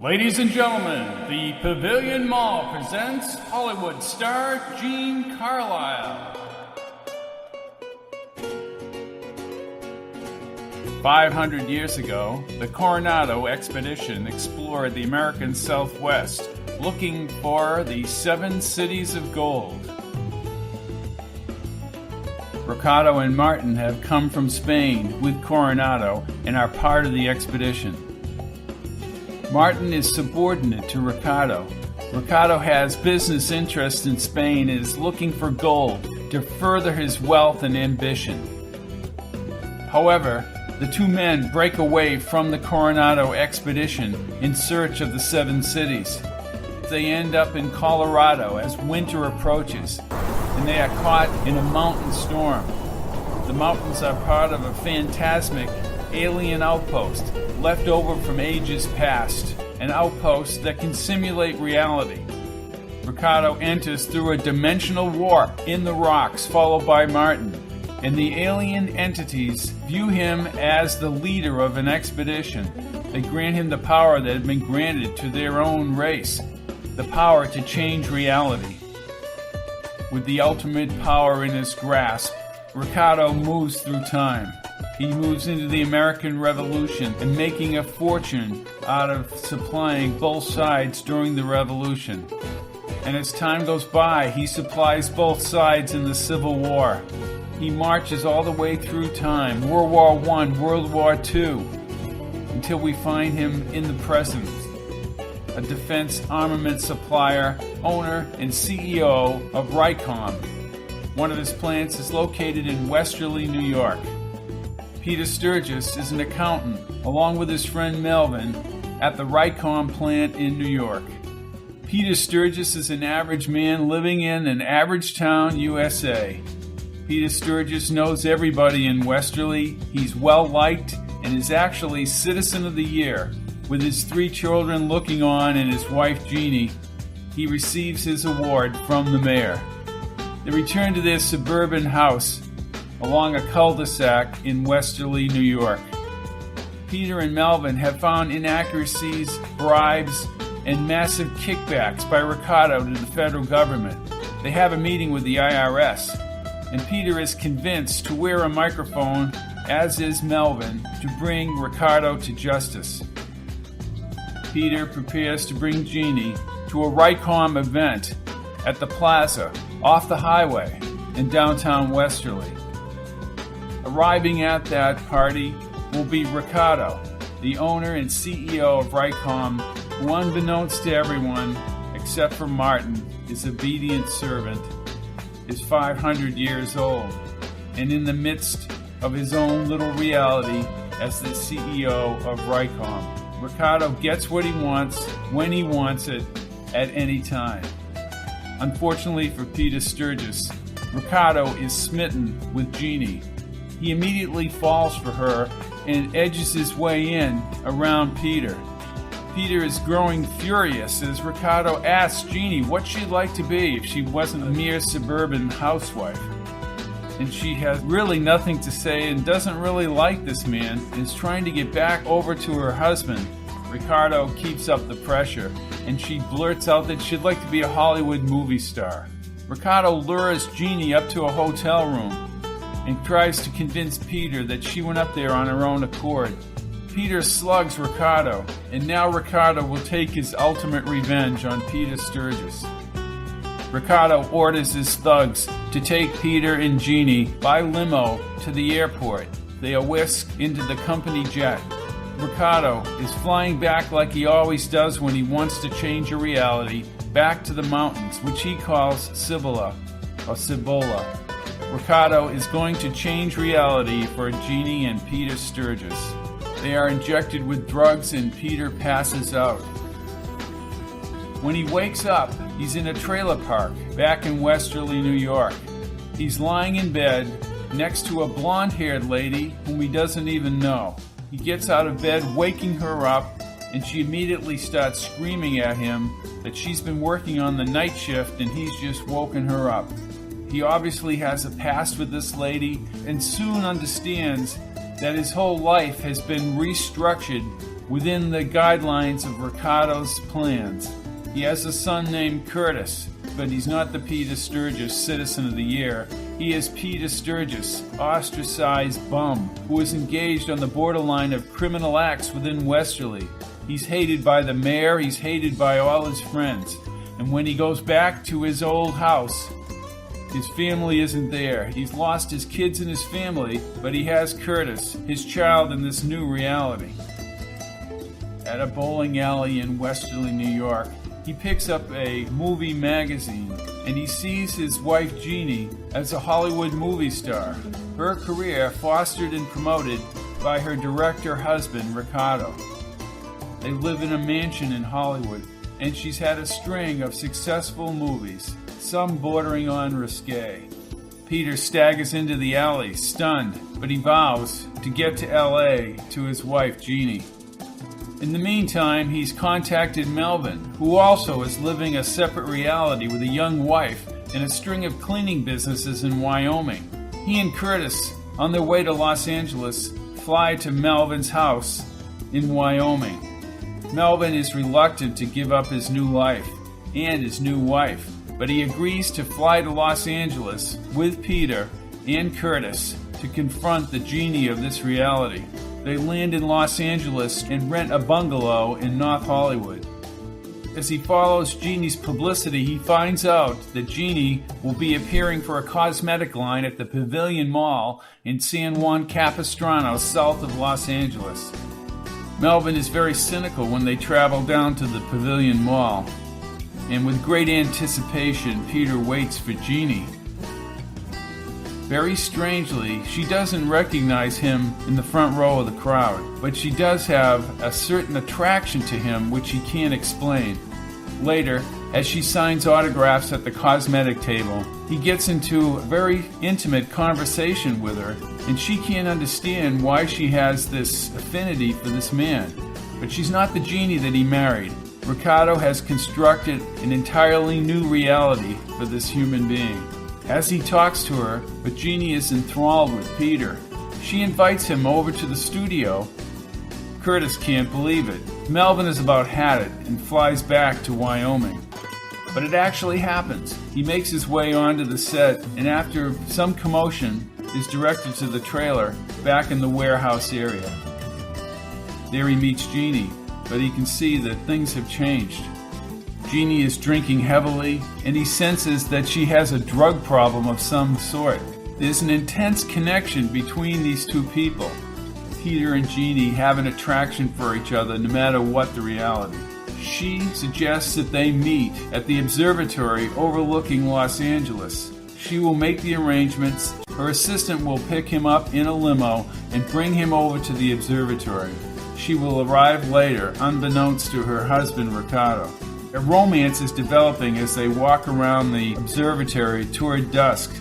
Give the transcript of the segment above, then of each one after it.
Ladies and gentlemen, the Pavilion Mall presents Hollywood star Jeannie Carlisle. 500 years ago, the Coronado expedition explored the American Southwest, looking for the 7 cities of gold. Ricardo and Martin have come from Spain with Coronado and are part of the expedition. Martin is subordinate to Ricardo. Ricardo has business interests in Spain and is looking for gold to further his wealth and ambition. However, the two men break away from the Coronado expedition in search of the 7 cities. They end up in Colorado as winter approaches, and they are caught in a mountain storm. The mountains are part of a phantasmic alien outpost left over from ages past, an outpost that can simulate reality. Ricardo enters through a dimensional warp in the rocks, followed by Martin, and the alien entities view him as the leader of an expedition. They grant him the power that had been granted to their own race, the power to change reality. With the ultimate power in his grasp, Ricardo moves through time. He moves into the American Revolution and making a fortune out of supplying both sides during the Revolution. And as time goes by, he supplies both sides in the Civil War. He marches all the way through time, World War I, World War II, until we find him in the present. A defense armament supplier, owner, and CEO of Ricom. One of his plants is located in Westerly, New York. Peter Sturgis is an accountant, along with his friend Melvin, at the Ricom plant in New York. Peter Sturgis is an average man living in an average town, USA. Peter Sturgis knows everybody in Westerly. He's well-liked and is actually Citizen of the Year. With his 3 children looking on and his wife Jeannie, he receives his award from the mayor. They return to their suburban house along a cul-de-sac in Westerly, New York. Peter and Melvin have found inaccuracies, bribes, and massive kickbacks by Ricardo to the federal government. They have a meeting with the IRS, and Peter is convinced to wear a microphone, as is Melvin, to bring Ricardo to justice. Peter prepares to bring Jeannie to a Ricom event at the plaza off the highway in downtown Westerly. Arriving at that party will be Ricardo, the owner and CEO of Ricom, who, unbeknownst to everyone except for Martin, his obedient servant, is 500 years old, and in the midst of his own little reality as the CEO of Ricom. Ricardo gets what he wants, when he wants it, at any time. Unfortunately for Peter Sturgis, Ricardo is smitten with Jeannie. He immediately falls for her and edges his way in around Peter. Peter is growing furious as Ricardo asks Jeannie what she'd like to be if she wasn't a mere suburban housewife. And she has really nothing to say and doesn't really like this man and is trying to get back over to her husband. Ricardo keeps up the pressure, and she blurts out that she'd like to be a Hollywood movie star. Ricardo lures Jeannie up to a hotel room and tries to convince Peter that she went up there on her own accord. Peter slugs Ricardo, and now Ricardo will take his ultimate revenge on Peter Sturgis. Ricardo orders his thugs to take Peter and Jeannie by limo to the airport. They are whisked into the company jet. Ricardo is flying back like he always does when he wants to change a reality, back to the mountains, which he calls Cibola, or Cibola. Ricardo is going to change reality for Jeannie and Peter Sturgis. They are injected with drugs and Peter passes out. When he wakes up, he's in a trailer park back in Westerly, New York. He's lying in bed next to a blonde-haired lady whom he doesn't even know. He gets out of bed, waking her up, and she immediately starts screaming at him that she's been working on the night shift and he's just woken her up. He obviously has a past with this lady and soon understands that his whole life has been restructured within the guidelines of Ricardo's plans. He has a son named Curtis, but he's not the Peter Sturgis Citizen of the Year. He is Peter Sturgis, ostracized bum, who is engaged on the borderline of criminal acts within Westerly. He's hated by the mayor, he's hated by all his friends. And when he goes back to his old house, his family isn't there. He's lost his kids and his family, but he has Curtis, his child, in this new reality. At a bowling alley in Westerly, New York, he picks up a movie magazine and he sees his wife Jeannie as a Hollywood movie star. Her career fostered and promoted by her director husband, Ricardo. They live in a mansion in Hollywood, and she's had a string of successful movies, some bordering on risque. Peter staggers into the alley, stunned, but he vows to get to L.A. to his wife Jeannie. In the meantime, he's contacted Melvin, who also is living a separate reality with a young wife and a string of cleaning businesses in Wyoming. He and Curtis, on their way to Los Angeles, fly to Melvin's house in Wyoming. Melvin is reluctant to give up his new life and his new wife, but he agrees to fly to Los Angeles with Peter and Curtis to confront the Jeannie of this reality. They land in Los Angeles and rent a bungalow in North Hollywood. As he follows Jeannie's publicity, he finds out that Jeannie will be appearing for a cosmetic line at the Pavilion Mall in San Juan Capistrano, south of Los Angeles. Melvin is very cynical when they travel down to the Pavilion Mall, and with great anticipation, Peter waits for Jeannie. Very strangely, she doesn't recognize him in the front row of the crowd, but she does have a certain attraction to him which he can't explain. Later, as she signs autographs at the cosmetic table, he gets into a very intimate conversation with her, and she can't understand why she has this affinity for this man. But she's not the Jeannie that he married. Ricardo has constructed an entirely new reality for this human being. As he talks to her, but Jeannie is enthralled with Peter. She invites him over to the studio. Curtis can't believe it. Melvin is about had it and flies back to Wyoming. But it actually happens. He makes his way onto the set, and after some commotion, is directed to the trailer back in the warehouse area. There he meets Jeannie, but he can see that things have changed. Jeannie is drinking heavily, and he senses that she has a drug problem of some sort. There's an intense connection between these two people. Peter and Jeannie have an attraction for each other no matter what the reality. She suggests that they meet at the observatory overlooking Los Angeles. She will make the arrangements. Her assistant will pick him up in a limo and bring him over to the observatory. She will arrive later, unbeknownst to her husband Ricardo. A romance is developing as they walk around the observatory toward dusk.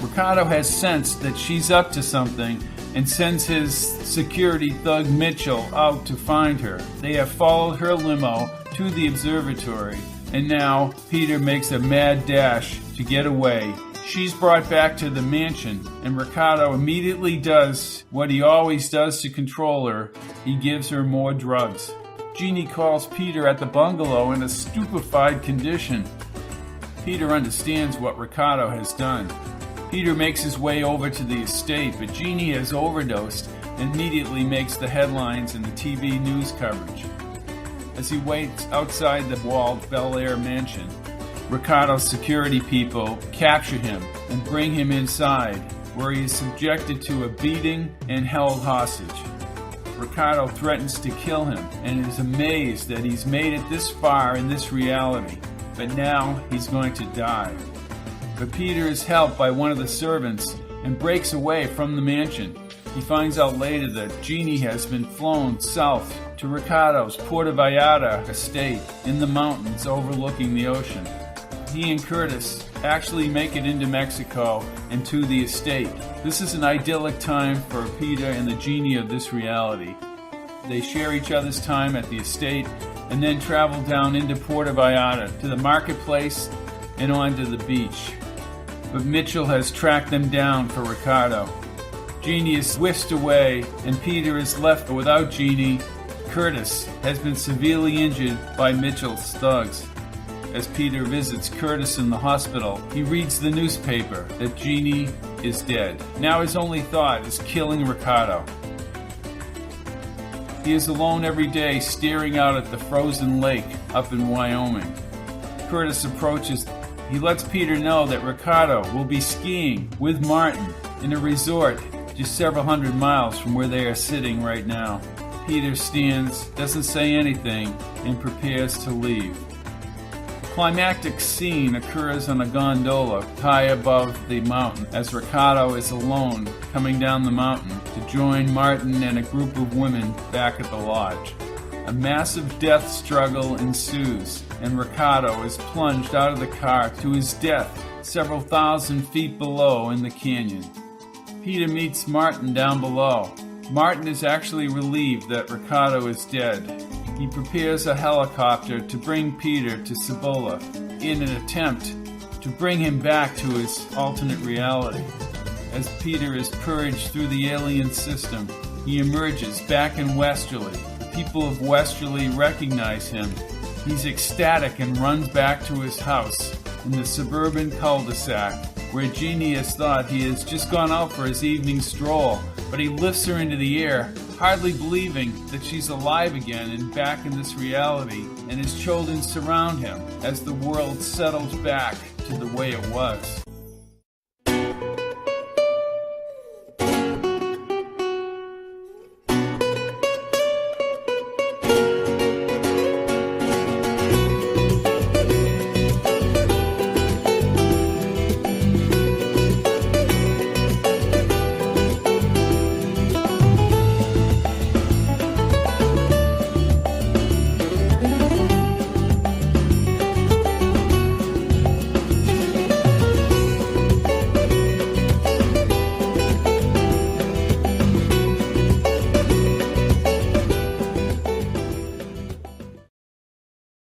Ricardo has sensed that she's up to something and sends his security thug Mitchell out to find her. They have followed her limo to the observatory, and now Peter makes a mad dash to get away. She's brought back to the mansion, and Ricardo immediately does what he always does to control her. He gives her more drugs. Jeannie calls Peter at the bungalow in a stupefied condition. Peter understands what Ricardo has done. Peter makes his way over to the estate, but Jeannie has overdosed and immediately makes the headlines in the TV news coverage. As he waits outside the walled Bel Air mansion, Ricardo's security people capture him and bring him inside, where he is subjected to a beating and held hostage. Ricardo threatens to kill him and is amazed that he's made it this far in this reality, but now he's going to die. But Peter is helped by one of the servants and breaks away from the mansion. He finds out later that Jeannie has been flown south to Ricardo's Puerto Vallarta estate in the mountains overlooking the ocean. He and Curtis actually make it into Mexico and to the estate. This is an idyllic time for Peter and the Jeannie of this reality. They share each other's time at the estate and then travel down into Puerto Vallarta to the marketplace and onto the beach. But Mitchell has tracked them down for Ricardo. Jeannie is whisked away and Peter is left without Jeannie Curtis has been severely injured by Mitchell's thugs. As Peter visits Curtis in the hospital, he reads the newspaper that Jeannie is dead. Now his only thought is killing Ricardo. He is alone every day, staring out at the frozen lake up in Wyoming. Curtis approaches. He lets Peter know that Ricardo will be skiing with Martin in a resort just several hundred miles from where they are sitting right now. Peter stands, doesn't say anything, and prepares to leave. The climactic scene occurs on a gondola high above the mountain as Ricardo is alone coming down the mountain to join Martin and a group of women back at the lodge. A massive death struggle ensues, and Ricardo is plunged out of the car to his death several thousand feet below in the canyon. Peter meets Martin down below. Martin is actually relieved that Ricardo is dead. He prepares a helicopter to bring Peter to Cibola in an attempt to bring him back to his alternate reality. As Peter is purged through the alien system, he emerges back in Westerly. The people of Westerly recognize him. He's ecstatic and runs back to his house in the suburban cul-de-sac where Jeannie has thought he has just gone out for his evening stroll, but he lifts her into the air, hardly believing that she's alive again and back in this reality, and his children surround him as the world settles back to the way it was.